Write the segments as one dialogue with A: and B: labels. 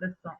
A: لسه.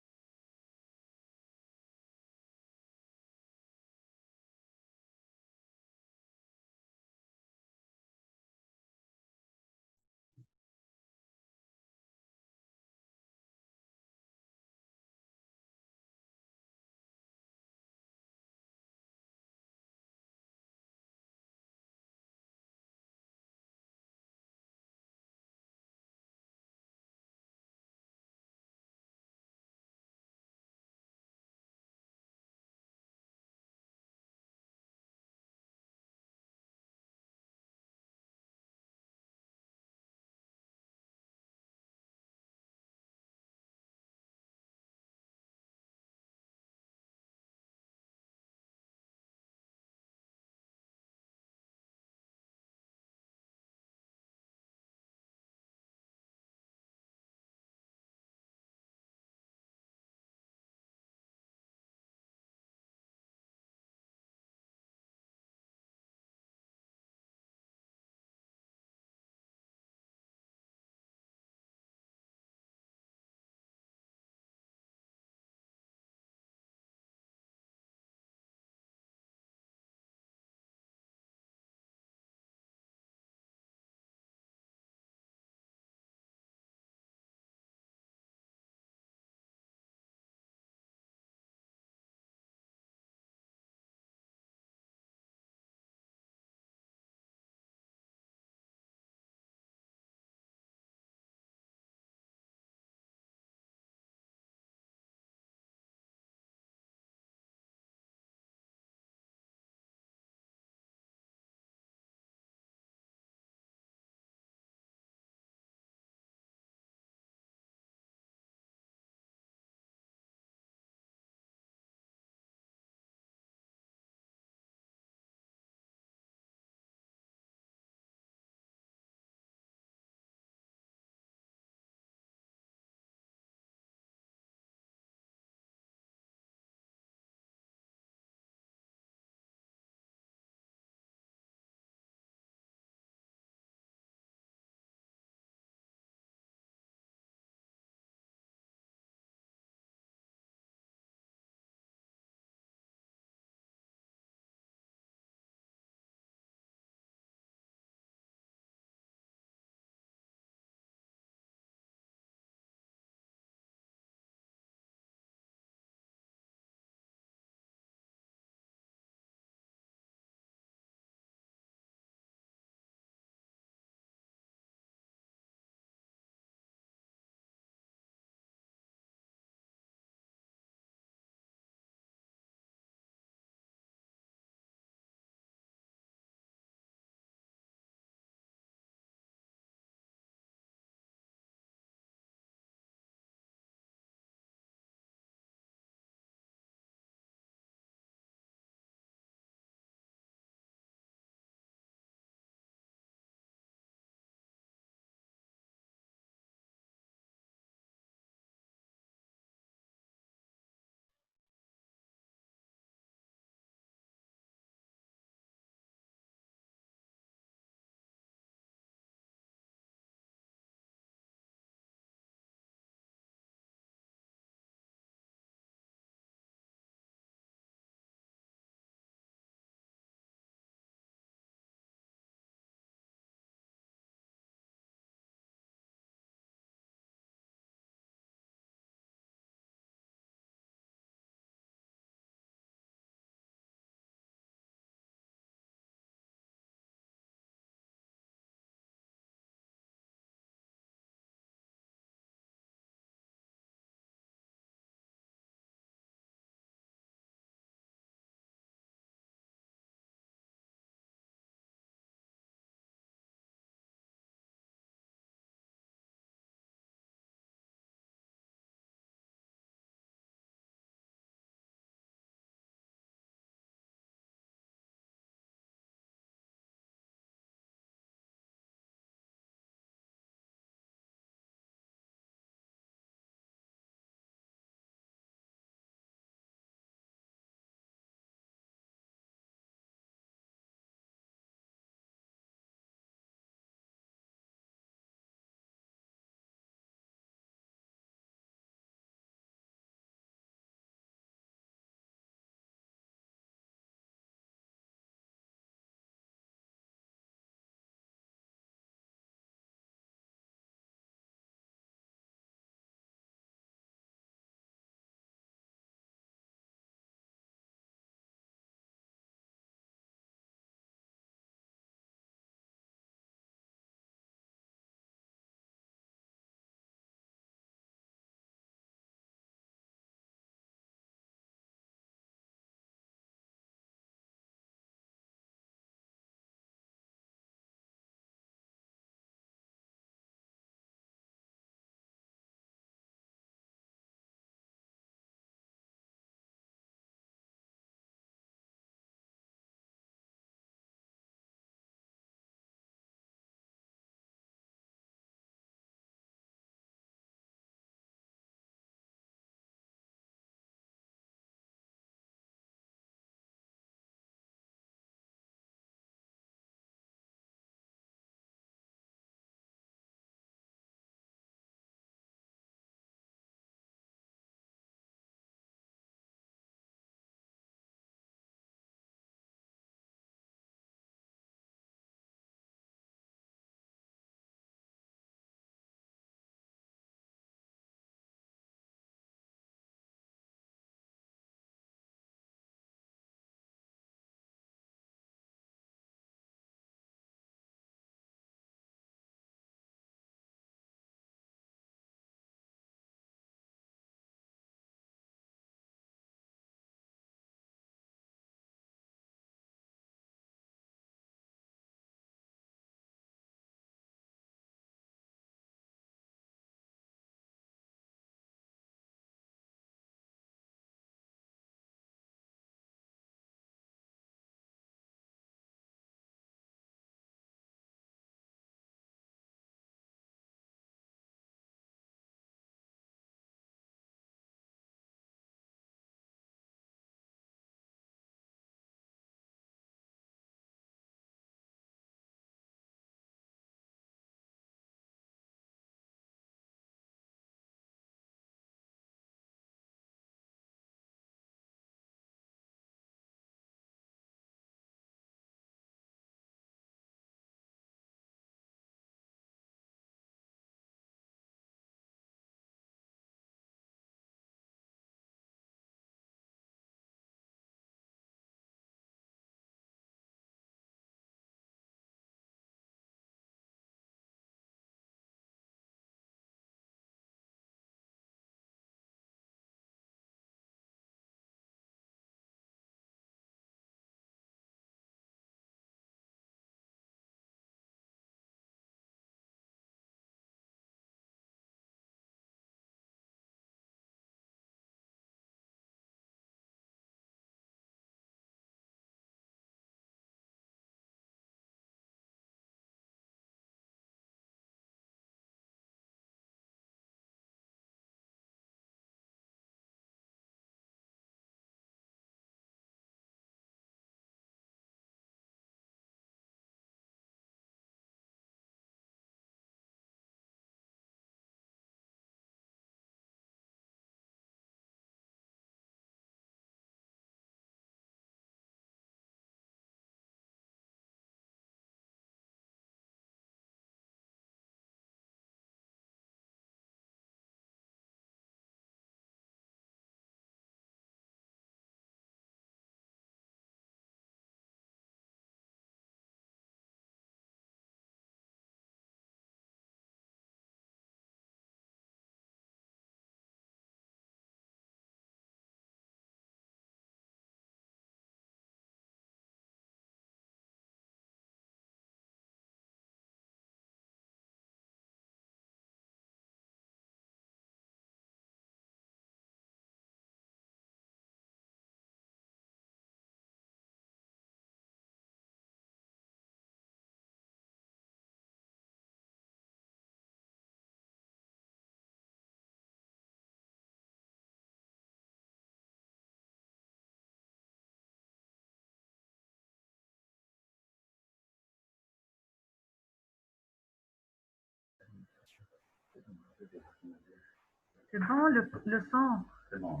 A: C'est bon, le son.
B: C'est bon.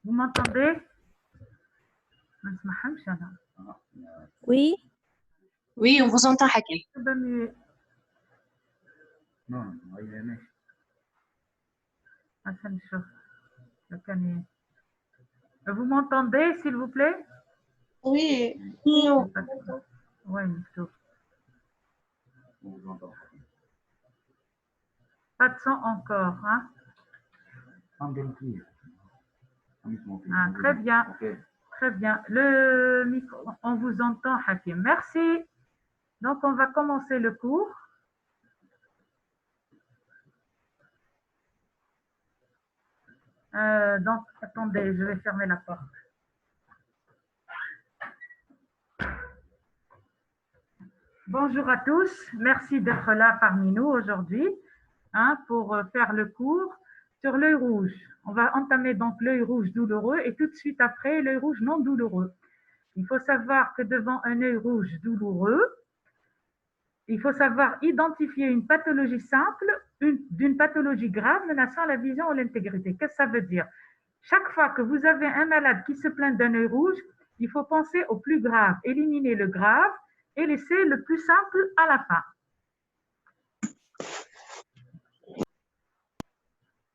A: Vous m'entendez?
C: Oui,
D: Oui, on vous entend, Hakim.
B: Non, il est né.
A: Vous m'entendez, s'il vous plaît?
D: Oui.
A: Oui,
B: On vous entend.
A: pas de son encore, hein? Ah, très bien,
B: Ok.
A: très bien. Le micro, on vous entend, Hakim. Merci. Donc, on va commencer le cours. Donc, attendez, je vais fermer la porte. Bonjour à tous, merci d'être là parmi nous aujourd'hui pour faire le cours sur l'œil rouge. On va entamer donc l'œil rouge douloureux et tout de suite après l'œil rouge non douloureux. Il faut savoir que devant un œil rouge douloureux, il faut savoir identifier une pathologie simple d'une pathologie grave menaçant la vision ou l'intégrité. Qu'est-ce que ça veut dire? Chaque fois que vous avez un malade qui se plaint d'un œil rouge, il faut penser au plus grave, éliminer le grave et laisser le plus simple à la fin.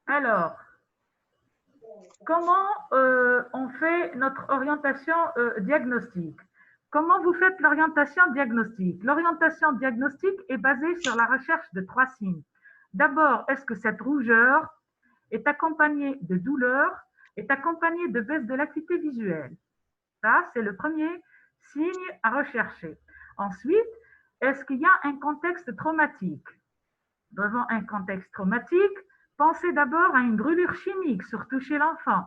A: Alors, comment on fait notre orientation diagnostique? Comment vous faites l'orientation diagnostique? L'orientation diagnostique est basée sur la recherche de 3 signes. D'abord, est-ce que cette rougeur est accompagnée de douleur, est accompagnée de baisse de l'acuité visuelle? Ça, c'est le premier signe à rechercher. Ensuite, est-ce qu'il y a un contexte traumatique? Devant un contexte traumatique, pensez d'abord à une brûlure chimique, surtout chez l'enfant,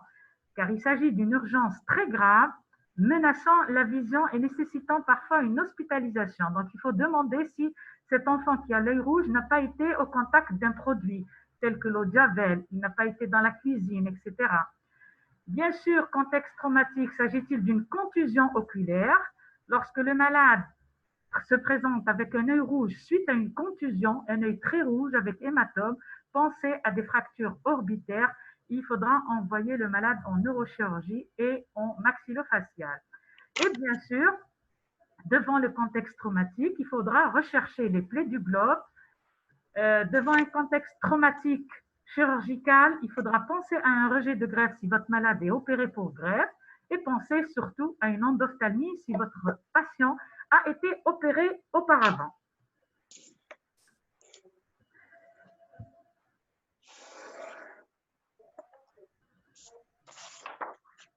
A: car il s'agit d'une urgence très grave, menaçant la vision et nécessitant parfois une hospitalisation. Donc, il faut demander si cet enfant qui a l'œil rouge n'a pas été au contact d'un produit tel que l'eau de javel, il n'a pas été dans la cuisine, etc. Bien sûr, contexte traumatique, s'agit-il d'une contusion oculaire? Lorsque le malade se présente avec un œil rouge suite à une contusion, un œil très rouge avec hématome, pensez à des fractures orbitaires. Il faudra envoyer le malade en neurochirurgie et en maxillofacial. Et bien sûr, devant le contexte traumatique, il faudra rechercher les plaies du globe. Devant un contexte traumatique chirurgical, il faudra penser à un rejet de greffe si votre malade est opéré pour greffe et pensez surtout à une endophthalmie si votre patient a été opéré auparavant.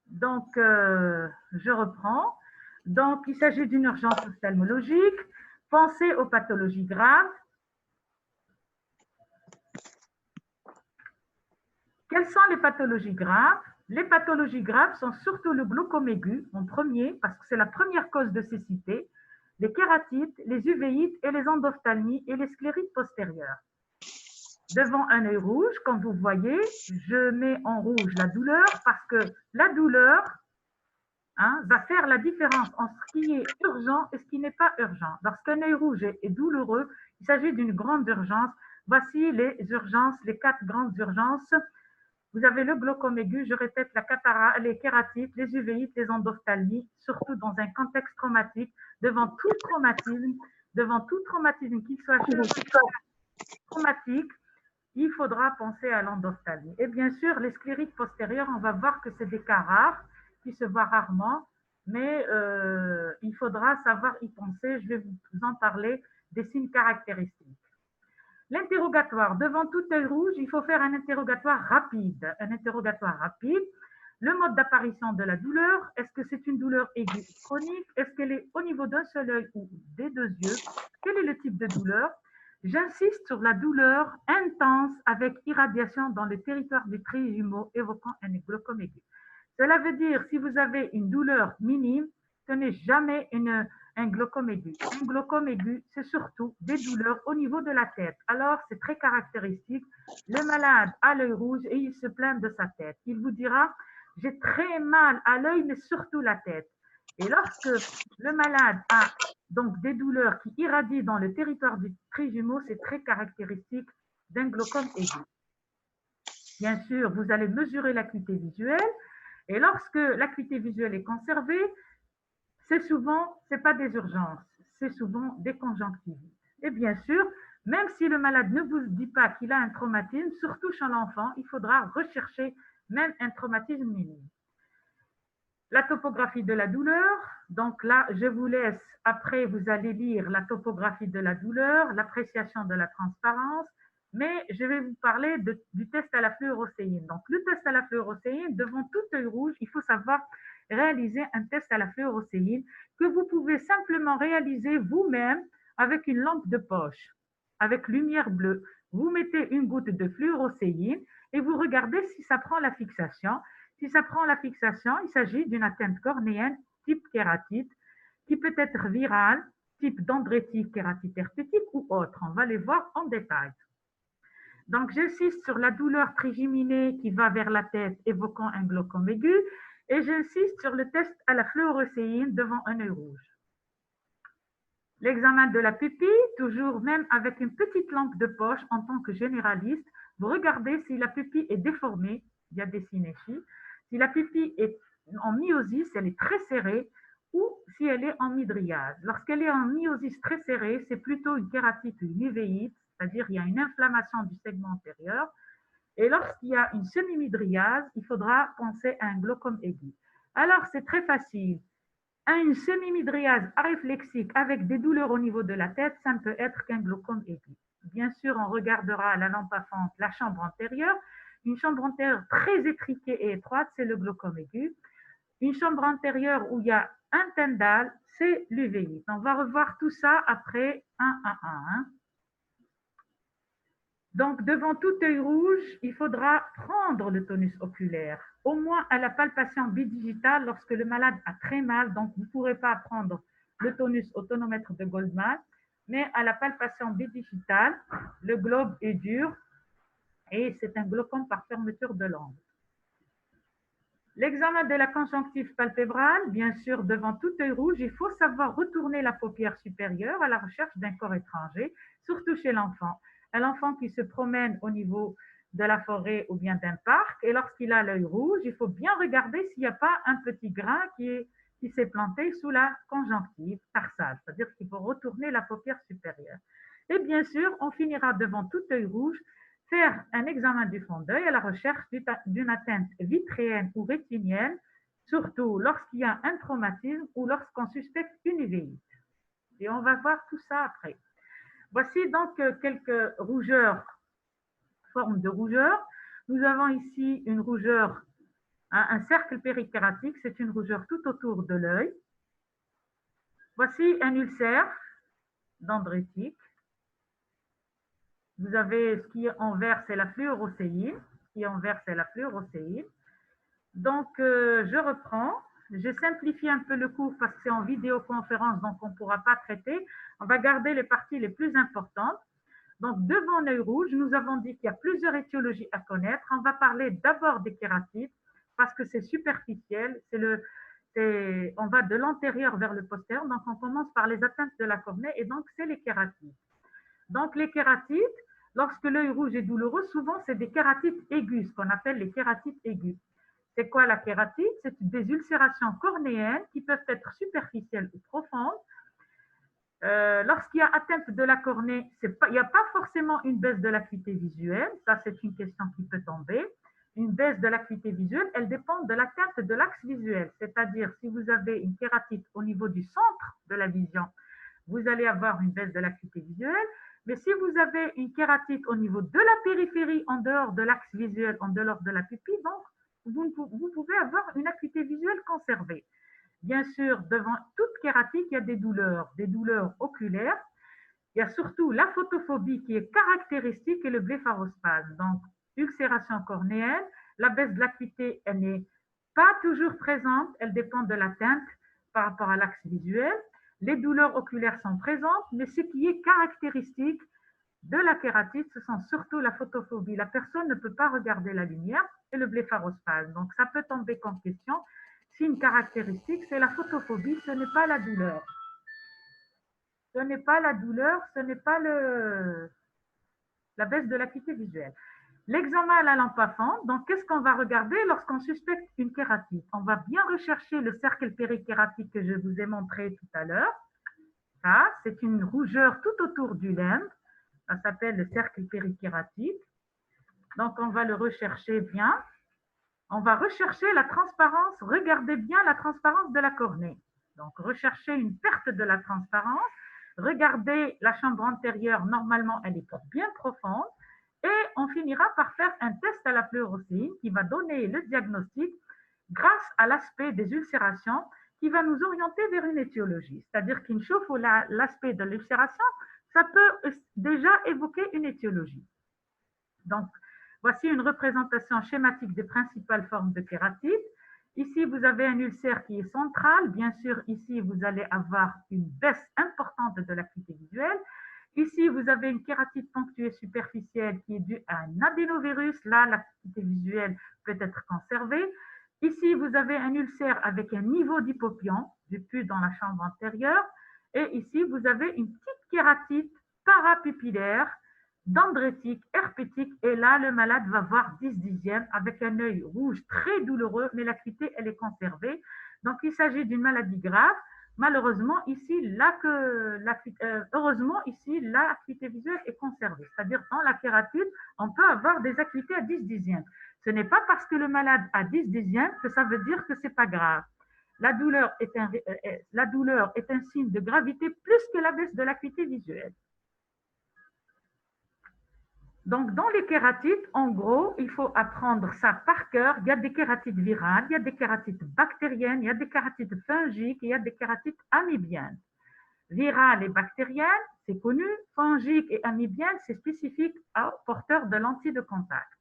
A: Donc, je reprends. Donc, il s'agit d'une urgence ophtalmologique. Pensez aux pathologies graves. Quelles sont les pathologies graves? Les pathologies graves sont surtout le glaucome aigu en premier, parce que c'est la première cause de cécité, les kératites, les uvéites et les endophthalmies et les sclérites postérieures. Devant un œil rouge, comme vous voyez, je mets en rouge la douleur parce que la douleur va faire la différence entre ce qui est urgent et ce qui n'est pas urgent. Lorsqu'un œil rouge est douloureux, il s'agit d'une grande urgence. Voici les urgences, les 4 grandes urgences. Vous avez le glaucome aigu, je répète, la cataracte, les kératites, les uvéites, les endophthalmies, surtout dans un contexte traumatique, devant tout traumatisme qu'il soit traumatique, il faudra penser à l'endophthalmie. Et bien sûr, les sclérites postérieures, on va voir que c'est des cas rares, qui se voient rarement, mais il faudra savoir y penser. Je vais vous en parler des signes caractéristiques. L'interrogatoire, devant tout œil rouge, il faut faire un interrogatoire rapide. Un interrogatoire rapide. Le mode d'apparition de la douleur, est-ce que c'est une douleur aiguë chronique? Est-ce qu'elle est au niveau d'un seul œil ou des 2 yeux? Quel est le type de douleur? J'insiste sur la douleur intense avec irradiation dans le territoire du trait jumeau évoquant un glaucome aigu. Cela veut dire, si vous avez une douleur minime, ce n'est jamais un glaucome aigu. Un glaucome aigu, c'est surtout des douleurs au niveau de la tête. Alors, c'est très caractéristique. Le malade a l'œil rouge et il se plaint de sa tête. Il vous dira, j'ai très mal à l'œil, mais surtout la tête. Et lorsque le malade a donc des douleurs qui irradient dans le territoire du trijumeau, c'est très caractéristique d'un glaucome aigu. Bien sûr, vous allez mesurer l'acuité visuelle et lorsque l'acuité visuelle est conservée, c'est pas des urgences, c'est souvent des conjonctivites. Et bien sûr, même si le malade ne vous dit pas qu'il a un traumatisme, surtout chez l'enfant, il faudra rechercher même un traumatisme minime. La topographie de la douleur, donc là, je vous laisse, après vous allez lire la topographie de la douleur, l'appréciation de la transparence, mais je vais vous parler du test à la fluorocéine. Donc le test à la fluorocéine, devant tout œil rouge, il faut savoir réaliser un test à la fluorocéine que vous pouvez simplement réaliser vous-même avec une lampe de poche, avec lumière bleue. Vous mettez une goutte de fluorocéine et vous regardez si ça prend la fixation. Si ça prend la fixation, il s'agit d'une atteinte cornéenne type kératite, qui peut être virale, type dendritique, kératite herpétique ou autre. On va les voir en détail. Donc, j'insiste sur la douleur trigeminée qui va vers la tête, évoquant un glaucome aigu, et j'insiste sur le test à la fluorocéine devant un œil rouge. L'examen de la pupille, toujours même avec une petite lampe de poche en tant que généraliste, vous regardez si la pupille est déformée, il y a des synéchies, si la pupille est en myosis, elle est très serrée, ou si elle est en mydriase. Lorsqu'elle est en myosis très serrée, c'est plutôt une kératite ou une uvéite, c'est-à-dire il y a une inflammation du segment antérieur. Et lorsqu'il y a une semi-mydriase, il faudra penser à un glaucome aigu. Alors, c'est très facile. Une semi-mydriase aréflexique avec des douleurs au niveau de la tête, ça ne peut être qu'un glaucome aigu. Bien sûr, on regardera à la lampe à fente la chambre antérieure. Une chambre antérieure très étriquée et étroite, c'est le glaucome aigu. Une chambre antérieure où il y a un tendal, c'est l'uvéite. On va revoir tout ça après un à un. Donc, devant tout œil rouge, il faudra prendre le tonus oculaire, au moins à la palpation bidigitale lorsque le malade a très mal. Donc, vous ne pourrez pas prendre le tonus au tonomètre de Goldman, mais à la palpation bidigitale, le globe est dur et c'est un glaucome par fermeture de l'angle. L'examen de la conjonctive palpébrale, bien sûr, devant tout œil rouge, il faut savoir retourner la paupière supérieure à la recherche d'un corps étranger, surtout chez l'enfant. Un enfant qui se promène au niveau de la forêt ou bien d'un parc, et lorsqu'il a l'œil rouge, il faut bien regarder s'il n'y a pas un petit grain qui s'est planté sous la conjonctive tarsale, c'est-à-dire qu'il faut retourner la paupière supérieure. Et bien sûr, on finira devant tout œil rouge faire un examen du fond d'œil à la recherche d'une atteinte vitréenne ou rétinienne, surtout lorsqu'il y a un traumatisme ou lorsqu'on suspecte une uvéite. Et on va voir tout ça après. Voici donc quelques rougeurs, formes de rougeur. Nous avons ici une rougeur, un cercle périkératique, c'est une rougeur tout autour de l'œil. Voici un ulcère dendritique. Vous avez ce qui est en vert, c'est la fluorocéine. Ce qui est en vert, c'est la fluorocéine. Donc, je reprends. Je simplifie un peu le cours parce que c'est en vidéoconférence, donc on ne pourra pas traiter. On va garder les parties les plus importantes. Donc, devant l'œil rouge, nous avons dit qu'il y a plusieurs étiologies à connaître. On va parler d'abord des kératites parce que c'est superficiel. On va de l'antérieur vers le postérieur. Donc, on commence par les atteintes de la cornée et donc, c'est les kératites. Donc, les kératites, lorsque l'œil rouge est douloureux, souvent, c'est des kératites aiguës, ce qu'on appelle les kératites aiguës. C'est quoi la kératite? C'est des ulcérations cornéennes qui peuvent être superficielles ou profondes. Lorsqu'il y a atteinte de la cornée, il n'y a pas forcément une baisse de l'acuité visuelle. Ça, c'est une question qui peut tomber. Une baisse de l'acuité visuelle, elle dépend de l'atteinte de l'axe visuel. C'est-à-dire, si vous avez une kératite au niveau du centre de la vision, vous allez avoir une baisse de l'acuité visuelle. Mais si vous avez une kératite au niveau de la périphérie, en dehors de l'axe visuel, en dehors de la pupille, donc vous pouvez avoir une acuité visuelle conservée. Bien sûr, devant toute kératite, il y a des douleurs oculaires. Il y a surtout la photophobie qui est caractéristique et le blépharospasme. Donc, ulcération cornéenne, la baisse de l'acuité, elle n'est pas toujours présente, elle dépend de l'atteinte par rapport à l'axe visuel. Les douleurs oculaires sont présentes, mais ce qui est caractéristique de la kératite, ce sont surtout la photophobie. La personne ne peut pas regarder la lumière et le blépharospasme. Donc, ça peut tomber comme question. Si une caractéristique, c'est la photophobie, ce n'est pas la douleur. Ce n'est pas la douleur, ce n'est pas la baisse de l'acuité visuelle. L'examen à la lampe à fente, donc qu'est-ce qu'on va regarder lorsqu'on suspecte une kératite? On va bien rechercher le cercle périkératique que je vous ai montré tout à l'heure. Ça, c'est une rougeur tout autour du limbe. Ça s'appelle le cercle périkératique. Donc, on va le rechercher bien. On va rechercher la transparence. Regardez bien la transparence de la cornée. Donc, rechercher une perte de la transparence. Regardez la chambre antérieure. Normalement, elle est bien profonde. Et on finira par faire un test à la fluorocine qui va donner le diagnostic grâce à l'aspect des ulcérations qui va nous orienter vers une étiologie. C'est-à-dire qu'une chauffe ou l'aspect de l'ulcération, ça peut déjà évoquer une étiologie. Donc, voici une représentation schématique des principales formes de kératite. Ici, vous avez un ulcère qui est central. Bien sûr, ici, vous allez avoir une baisse importante de l'acuité visuelle. Ici, vous avez une kératite ponctuée superficielle qui est due à un adénovirus. Là, l'acuité visuelle peut être conservée. Ici, vous avez un ulcère avec un niveau d'hypopion, du pus dans la chambre antérieure. Et ici, vous avez une petite kératite parapupillaire, dendritique, herpétique. Et là, le malade va voir 10 dixièmes avec un œil rouge très douloureux, mais l'acuité, elle est conservée. Donc, il s'agit d'une maladie grave. Malheureusement, ici, heureusement, ici, l'acuité visuelle est conservée. C'est-à-dire, dans la kératite, on peut avoir des acuités à 10 dixièmes. Ce n'est pas parce que le malade a 10 dixièmes que ça veut dire que ce n'est pas grave. La douleur est un signe de gravité plus que la baisse de l'acuité visuelle. Donc, dans les kératites, en gros, il faut apprendre ça par cœur. Il y a des kératites virales, il y a des kératites bactériennes, il y a des kératites fongiques, il y a des kératites amibiennes. Virales et bactériennes, c'est connu. Fongiques et amibiennes, c'est spécifique aux porteurs de lentilles de contact.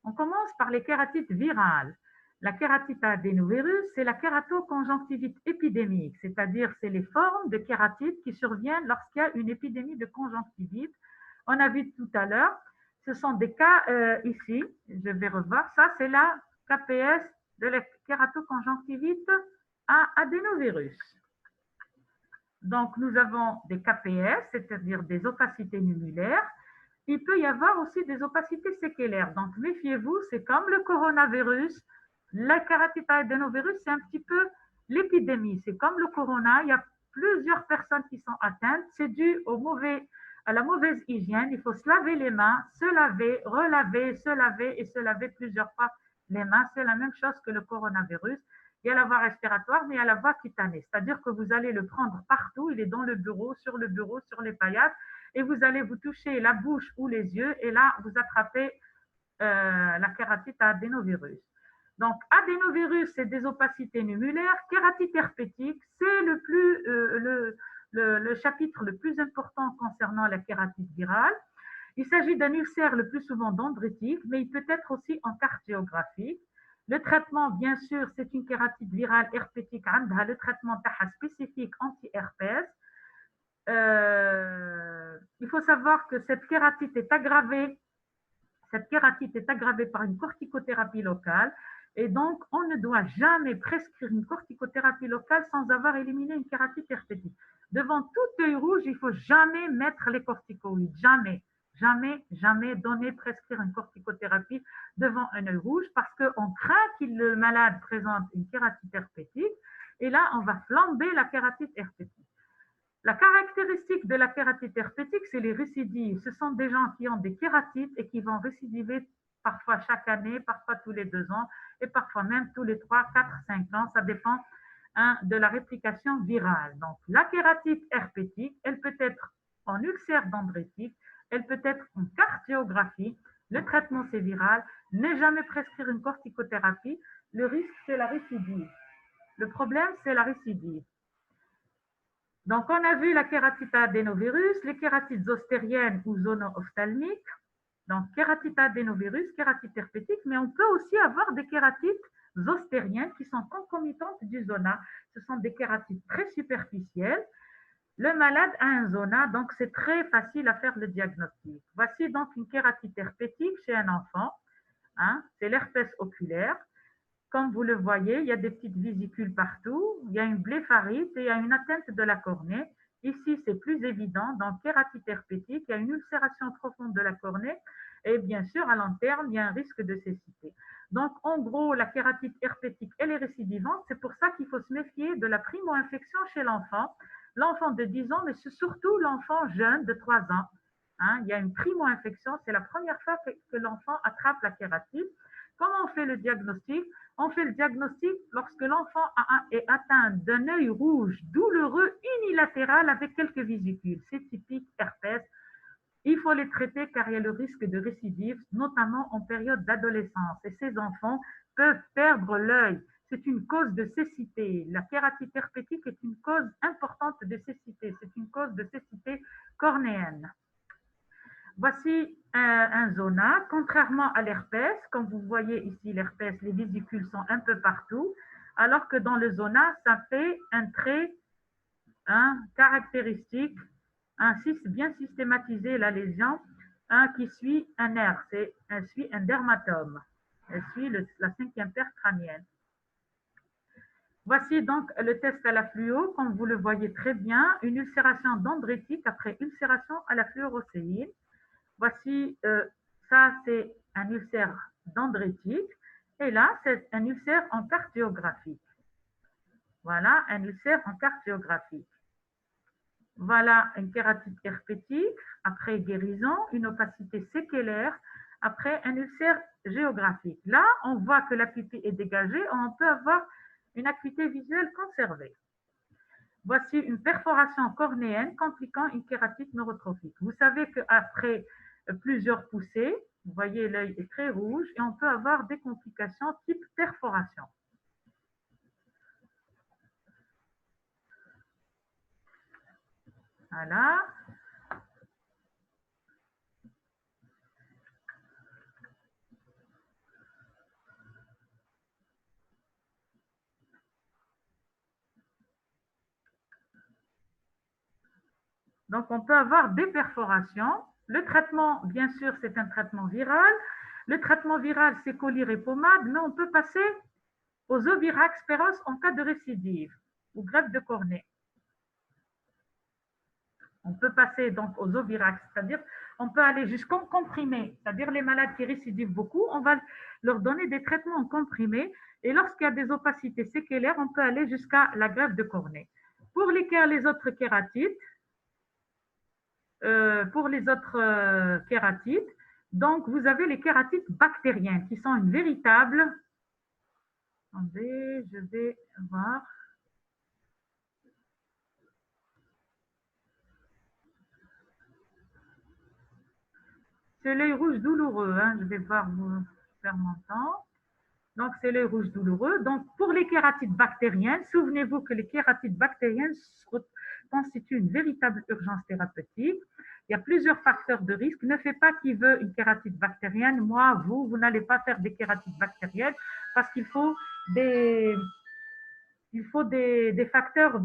A: On commence par les kératites virales. La kératite à adénovirus, c'est la kératoconjonctivite épidémique, c'est-à-dire c'est les formes de kératite qui surviennent lorsqu'il y a une épidémie de conjonctivite. On a vu tout à l'heure, ce sont des cas ici, je vais revoir, ça c'est la KPS de la kératoconjonctivite à adénovirus. Donc nous avons des KPS, c'est-à-dire des opacités numulaires. Il peut y avoir aussi des opacités séquelaires. Donc méfiez-vous, c'est comme le coronavirus. La kératite à adénovirus, c'est un petit peu l'épidémie. C'est comme le corona, il y a plusieurs personnes qui sont atteintes. C'est dû à la mauvaise hygiène. Il faut se laver les mains, se laver, relaver, se laver et se laver plusieurs fois les mains. C'est la même chose que le coronavirus. Il y a la voie respiratoire, mais il y a la voie cutanée. C'est-à-dire que vous allez le prendre partout. Il est dans le bureau, sur les paillasse. Et vous allez vous toucher la bouche ou les yeux. Et là, vous attrapez la kératite à adénovirus. Donc, adénovirus, c'est des opacités numulaires. Kératite herpétique, c'est le chapitre le plus important concernant la kératite virale. Il s'agit d'un ulcère le plus souvent dendritique, mais il peut être aussi en cardiographique. Le traitement, bien sûr, c'est une kératite virale herpétique. Le traitement spécifique anti-herpès. Il faut savoir que cette kératite est aggravée par une corticothérapie locale. Et donc, on ne doit jamais prescrire une corticothérapie locale sans avoir éliminé une kératite herpétique. Devant tout œil rouge, il ne faut jamais mettre les corticoïdes. Jamais, jamais, jamais prescrire une corticothérapie devant un œil rouge parce qu'on craint que le malade présente une kératite herpétique. Et là, on va flamber la kératite herpétique. La caractéristique de la kératite herpétique, c'est les récidives. Ce sont des gens qui ont des kératites et qui vont récidiver parfois chaque année, parfois tous les 2 ans et parfois même tous les 3, 4, 5 ans. Ça dépend de la réplication virale. Donc, la kératite herpétique, elle peut être en ulcère dendritique, elle peut être en cardiographie. Le traitement, c'est viral. Ne jamais prescrire une corticothérapie. Le risque, c'est la récidive. Le problème, c'est la récidive. Donc, on a vu la kératite à adénovirus, les kératites zostériennes ou zono-ophtalmiques. Donc, kératite à adénovirus, kératite herpétique, mais on peut aussi avoir des kératites zostériennes qui sont concomitantes du zona. Ce sont des kératites très superficielles. Le malade a un zona, donc c'est très facile à faire le diagnostic. Voici donc une kératite herpétique chez un enfant. C'est l'herpès oculaire. Comme vous le voyez, il y a des petites vésicules partout, il y a une blépharite et il y a une atteinte de la cornée. Ici, c'est plus évident. Dans kératite herpétique, il y a une ulcération profonde de la cornée Et bien sûr, à long terme, il y a un risque de cécité. Donc, en gros, la kératite herpétique, elle est récidivante. C'est pour ça qu'il faut se méfier de la primo-infection chez l'enfant. L'enfant de 10 ans, mais c'est surtout l'enfant jeune de 3 ans. Hein, il y a une primo-infection. C'est la première fois que l'enfant attrape la kératite. Comment on fait le diagnostic? On fait le diagnostic lorsque l'enfant est atteint d'un œil rouge douloureux unilatéral avec quelques vésicules. C'est typique herpès. Il faut les traiter car il y a le risque de récidive, notamment en période d'adolescence. Et ces enfants peuvent perdre l'œil. C'est une cause de cécité. La kératite herpétique est une cause importante de cécité. C'est une cause de cécité cornéenne. Voici un zona. Contrairement à l'herpès, comme vous voyez ici l'herpès, les vésicules sont un peu partout, alors que dans le zona, ça fait un trait caractéristique, bien systématisé la lésion, qui suit un nerf, elle suit un dermatome, elle suit la 5e paire crânienne. Voici donc le test à la fluo, comme vous le voyez très bien, une ulcération dendritique après ulcération à la fluorocéine. Voici, ça c'est un ulcère dendritique, et là c'est un ulcère en cardiographique. Voilà, un ulcère en cardiographique. Voilà une kératite herpétique après guérison, une opacité séquelaire après un ulcère géographique. Là, on voit que la pupille est dégagée, on peut avoir une acuité visuelle conservée. Voici une perforation cornéenne compliquant une kératite neurotrophique. Vous savez qu'après plusieurs poussées, vous voyez l'œil est très rouge et on peut avoir des complications type perforation. Voilà. Donc, on peut avoir des perforations. Le traitement, bien sûr, c'est un traitement viral. Le traitement viral, c'est collyre et pommade, mais on peut passer aux Ovirax Peros en cas de récidive ou greffe de cornée. On peut passer donc aux Ovirax, c'est-à-dire on peut aller jusqu'en comprimé, c'est-à-dire les malades qui récidivent beaucoup, on va leur donner des traitements en comprimé et lorsqu'il y a des opacités séquelaires, on peut aller jusqu'à la greffe de cornée. Pour les autres kératites, donc vous avez les kératites bactériennes qui sont une véritable... Attendez, je vais voir... C'est l'œil rouge douloureux, je vais voir vous faire mon temps. Donc, c'est l'œil rouge douloureux. Donc, pour les kératites bactériennes, souvenez-vous que les kératites bactériennes constituent une véritable urgence thérapeutique. Il y a plusieurs facteurs de risque. Ne faites pas qui veut une kératite bactérienne. Moi, vous n'allez pas faire des kératites bactériennes parce qu'il faut des facteurs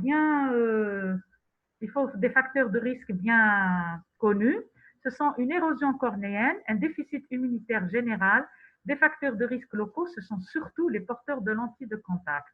A: il faut des facteurs de risque bien connus. Ce sont une érosion cornéenne, un déficit immunitaire général, des facteurs de risque locaux, ce sont surtout les porteurs de lentilles de contact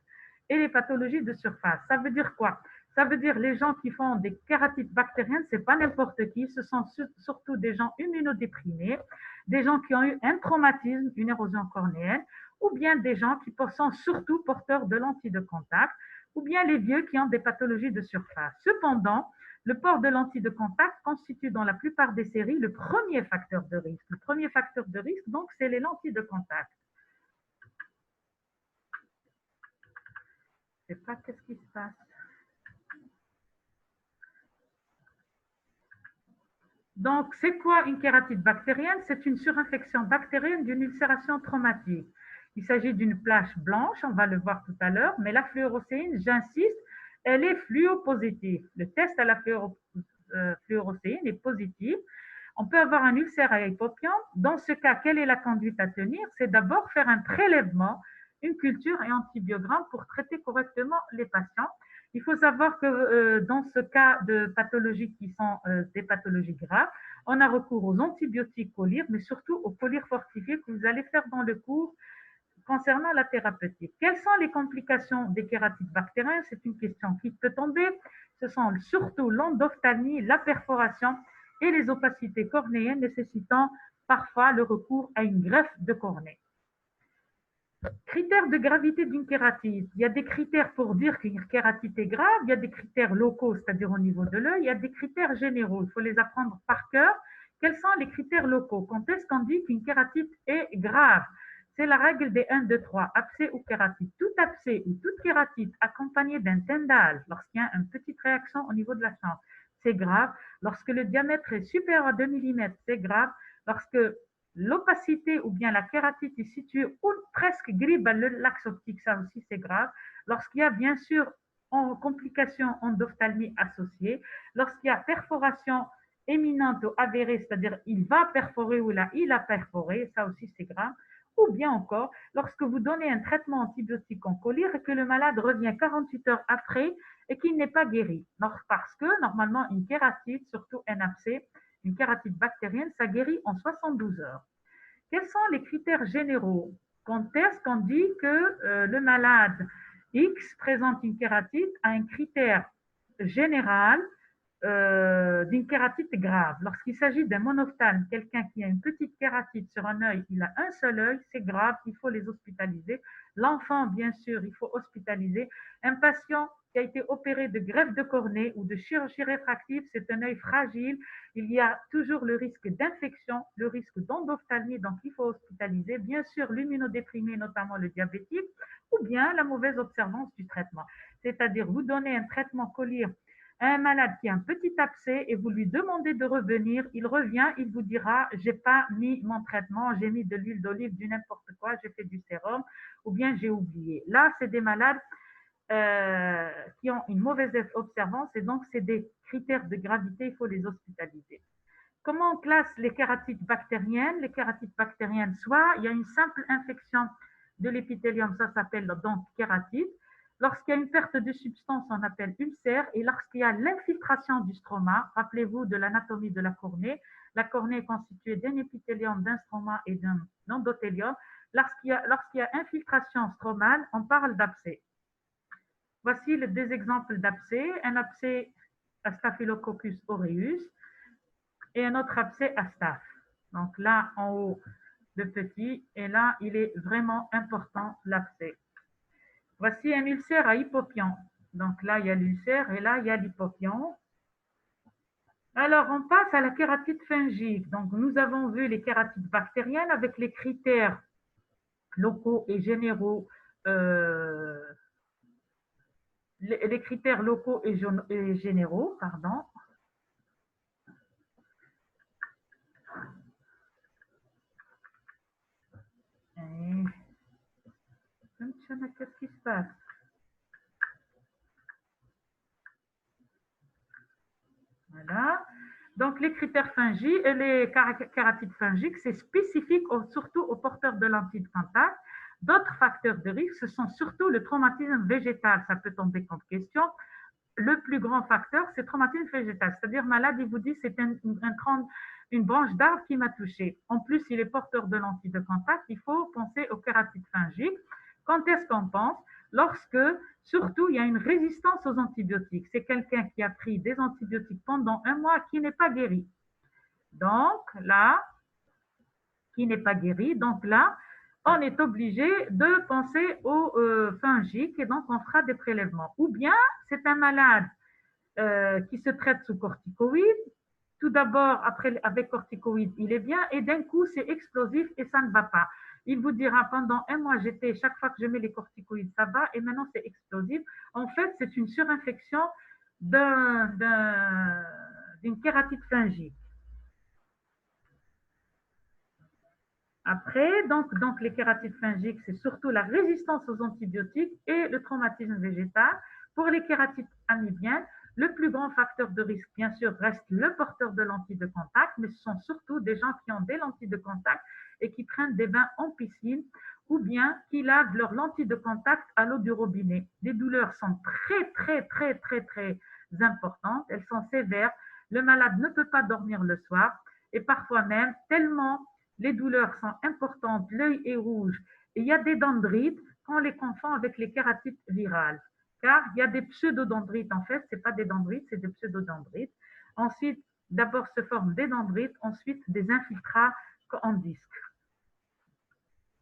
A: et les pathologies de surface. Ça veut dire quoi? Ça veut dire les gens qui font des kératites bactériennes, ce n'est pas n'importe qui, ce sont surtout des gens immunodéprimés, des gens qui ont eu un traumatisme, une érosion cornéenne, ou bien des gens qui sont surtout porteurs de lentilles de contact, ou bien les vieux qui ont des pathologies de surface. Cependant, le port de lentilles de contact constitue dans la plupart des séries le premier facteur de risque. Le premier facteur de risque, donc, c'est les lentilles de contact. Je ne sais pas qu'est-ce qui se passe. Donc, c'est quoi une kératite bactérienne? C'est une surinfection bactérienne d'une ulcération traumatique. Il s'agit d'une plaque blanche, on va le voir tout à l'heure, mais la fluorocéine, j'insiste, elle est fluopositive. Le test à la fluorocéine est positif. On peut avoir un ulcère à hypopion. Dans ce cas, quelle est la conduite à tenir? C'est d'abord faire un prélèvement, une culture et antibiogramme pour traiter correctement les patients. Il faut savoir que dans ce cas de pathologies qui sont des pathologies graves, on a recours aux antibiotiques collyre, mais surtout aux collyre fortifiés que vous allez faire dans le cours concernant la thérapeutique. Quelles sont les complications des kératites bactériennes? C'est une question qui peut tomber. Ce sont surtout l'endophtalmie, la perforation et les opacités cornéennes nécessitant parfois le recours à une greffe de cornée. Critères de gravité d'une kératite. Il y a des critères pour dire qu'une kératite est grave, il y a des critères locaux, c'est-à-dire au niveau de l'œil, il y a des critères généraux, il faut les apprendre par cœur. Quels sont les critères locaux? Quand est-ce qu'on dit qu'une kératite est grave? C'est la règle des 1, 2, 3, abcès ou kératite. Tout abcès ou toute kératite accompagnée d'un tendage, lorsqu'il y a une petite réaction au niveau de la chambre, c'est grave. Lorsque le diamètre est supérieur à 2 mm, c'est grave. Lorsque l'opacité ou bien la kératite est située ou presque grippe à l'axe optique, ça aussi c'est grave. Lorsqu'il y a bien sûr en complication endophtalmie associée, lorsqu'il y a perforation éminente ou avérée, c'est-à-dire il va perforer ou là il a perforé, ça aussi c'est grave. Ou bien encore, lorsque vous donnez un traitement antibiotique en collyre et que le malade revient 48 heures après et qu'il n'est pas guéri. Parce que normalement une kératite, surtout un abcès, une kératite bactérienne, ça guérit en 72 heures. Quels sont les critères généraux? Quand est-ce qu'on dit que le malade X présente une kératite à un critère général d'une kératite grave? Lorsqu'il s'agit d'un monophtalme, quelqu'un qui a une petite kératite sur un œil, il a un seul œil, c'est grave, il faut les hospitaliser. L'enfant, bien sûr, il faut hospitaliser. Un patient qui a été opéré de greffe de cornée ou de chirurgie réfractive, c'est un œil fragile. Il y a toujours le risque d'infection, le risque d'endophtalmie, donc il faut hospitaliser. Bien sûr, l'immunodéprimé, notamment le diabétique, ou bien la mauvaise observance du traitement. C'est-à-dire, vous donnez un traitement collyre à un malade qui a un petit abcès et vous lui demandez de revenir, il revient, il vous dira, j'ai pas mis mon traitement, j'ai mis de l'huile d'olive, du n'importe quoi, j'ai fait du sérum, ou bien j'ai oublié. Là, c'est des malades qui ont une mauvaise observance et donc c'est des critères de gravité, il faut les hospitaliser. Comment on classe les kératites bactériennes? Les kératites bactériennes, soit il y a une simple infection de l'épithélium, ça s'appelle donc kératite. Lorsqu'il y a une perte de substance, on appelle ulcère. Et lorsqu'il y a l'infiltration du stroma, rappelez-vous de l'anatomie de la cornée est constituée d'un épithélium, d'un stroma et d'un endothélium. Lorsqu'il y a infiltration stromale, on parle d'abcès. Voici des exemples d'abcès. Un abcès à Staphylococcus aureus et un autre abcès à staph. Donc là, en haut, le petit, et là, il est vraiment important, l'abcès. Voici un ulcère à hypopion. Donc là, il y a l'ulcère et là, il y a l'hypopion. Alors, on passe à la kératite fungique. Donc, nous avons vu les kératites bactériennes avec les critères locaux et généraux, les critères locaux et généraux, pardon. Qu'est-ce qui se passe? Voilà. Donc, les critères fungiques et les kératites fungiques, c'est spécifique surtout aux porteurs de lentilles de contact. D'autres facteurs de risque, ce sont surtout le traumatisme végétal. Ça peut tomber comme question. Le plus grand facteur, c'est le traumatisme végétal. C'est-à-dire, malade, il vous dit, c'est une branche d'arbre qui m'a touché. En plus, il est porteur de lentilles de contact. Il faut penser aux kératites fungiques. Quand est-ce qu'on pense? Lorsque, surtout, il y a une résistance aux antibiotiques. C'est quelqu'un qui a pris des antibiotiques pendant un mois qui n'est pas guéri. Donc là, qui n'est pas guéri. Donc là, on est obligé de penser aux fungiques et donc on fera des prélèvements. Ou bien, c'est un malade qui se traite sous corticoïdes. Tout d'abord, avec corticoïdes, il est bien et d'un coup, c'est explosif et ça ne va pas. Il vous dira pendant un mois, chaque fois que je mets les corticoïdes, ça va et maintenant c'est explosif. En fait, c'est une surinfection d'une kératite fungique. Après, donc les kératites fungiques, c'est surtout la résistance aux antibiotiques et le traumatisme végétal. Pour les kératites amibiennes, le plus grand facteur de risque, bien sûr, reste le porteur de lentilles de contact, mais ce sont surtout des gens qui ont des lentilles de contact et qui prennent des bains en piscine ou bien qui lavent leurs lentilles de contact à l'eau du robinet. Les douleurs sont très importantes, elles sont sévères. Le malade ne peut pas dormir le soir et parfois même tellement les douleurs sont importantes, l'œil est rouge et il y a des dendrites quand les confond avec les kératites virales. Car il y a des pseudodendrites, en fait, ce n'est pas des dendrites, c'est des pseudodendrites. Ensuite, d'abord se forment des dendrites, ensuite des infiltrats qu'en disque.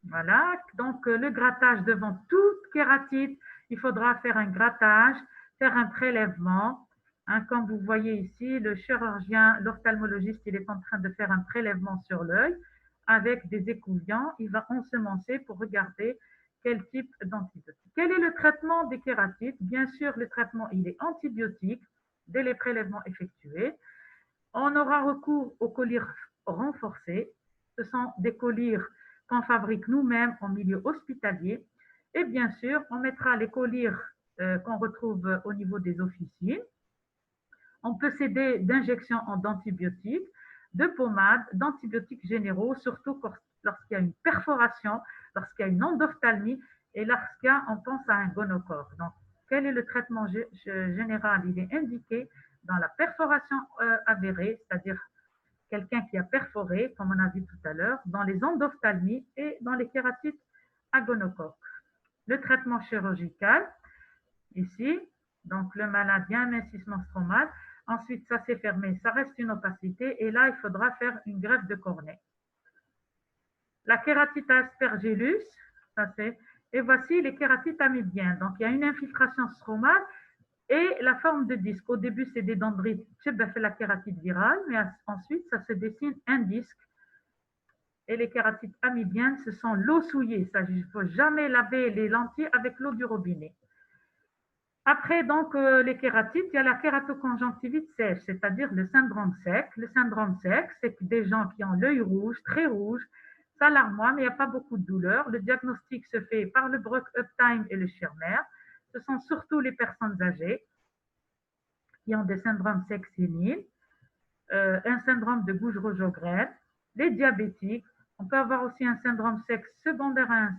A: Voilà, donc le grattage devant toute kératite, il faudra faire un grattage, faire un prélèvement. Hein, comme vous voyez ici, le chirurgien, l'ophtalmologiste, il est en train de faire un prélèvement sur l'œil avec des écouvillants. Il va ensemencer pour regarder quel type d'antibiotique. Quel est le traitement des kératites? Bien sûr, le traitement, il est antibiotique dès les prélèvements effectués. On aura recours aux collyres renforcés. Ce sont des collyres qu'on fabrique nous-mêmes en milieu hospitalier. Et bien sûr, on mettra les collyres qu'on retrouve au niveau des officines. On peut s'aider d'injections d'antibiotiques, de pommades, d'antibiotiques généraux, surtout lorsqu'il y a une perforation, lorsqu'il y a une endophtalmie et lorsqu'on pense à un gonocore. Donc, quel est le traitement général? Il est indiqué dans la perforation avérée, c'est-à-dire quelqu'un qui a perforé, comme on a vu tout à l'heure, dans les endophtalmies et dans les kératites à gonocoque. Le traitement chirurgical, ici, donc le malade, il y a un mincissement stromal, ensuite ça s'est fermé, ça reste une opacité, et là il faudra faire une greffe de cornée. La kératite aspergillus, ça c'est, et voici les kératites amibiennes. Donc il y a une infiltration stromale et la forme de disque. Au début c'est des dendrites, fait la kératite virale, mais ensuite ça se dessine un disque. Et les kératites amibiennes, ce sont l'eau souillée. Il ne faut jamais laver les lentilles avec l'eau du robinet. Après, donc, les kératites, il y a la kératoconjonctivite sèche, c'est-à-dire le syndrome sec. Le syndrome sec, c'est que des gens qui ont l'œil rouge, très rouge, ça larmoie, mais il n'y a pas beaucoup de douleur. Le diagnostic se fait par le Brock Uptime et le Schirmer. Ce sont surtout les personnes âgées qui ont des syndromes secs séniles, un syndrome de gouge rouge aux graines, les diabétiques. On peut avoir aussi un syndrome sec secondaire à un